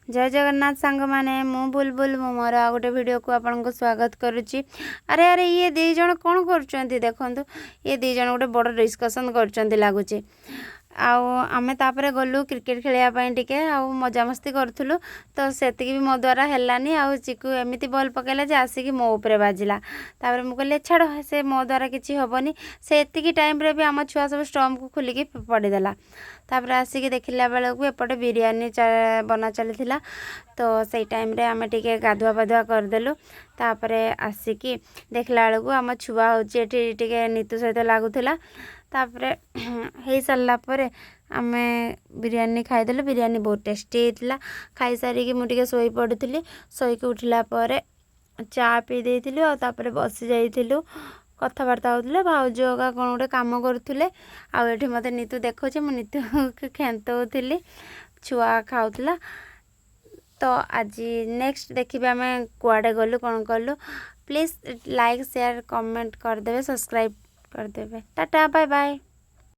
जय जगन्नाथ सांग माने मु बुलबुल मु मोर आ गोटे वीडियो को आपनको स्वागत करुच्ची। अरे अरे ये दी जन कौन कर देखु ये दी जन गोटे बड़ डिस्कसन कर लगुच आमे तापरे गलु क्रिकेट खेलिया टिके मजामस्ती करूँ तो से भी मो द्वारा हेलानी आ चिकू एमती बॉल पकेला जे आसिक मो उपरे बाजिला तापर मु कहली छाड़ से मो द्वारा किसी हेनी से एतिकी टाइम रे भी आम छुआ सब स्टम्प को खोलिकी पड़ीदेला तापर आसिक देखला बेलू एपटे बिरियानी बना चली तो से टाइम रे आमे टिके गाधुआ पाधुआ करदेलु तापरे आसिकी देखला बेलू आम छुआ होची टिके नीतू सहित लगुला तापरे हो सारा पर आमे बिरियानी खाईदेलु। बिरियानी बहुत टेस्टी होता खाई सारिकी मुझे शोई पड़ी शोक उठला चा पी देलु आपर बसी जाइलु कथबार्ता होते भाउज का कौन गोटे कम करुले आठ मत नीतू देखो मु नीतू खेतौली छुआ खाऊला। तो आज नेक्स्ट देखिए आम कुआडे गलु कौन कलु प्लीज लाइक शेयर कमेंट करदे सब्सक्राइब करदे। Tata bye bye.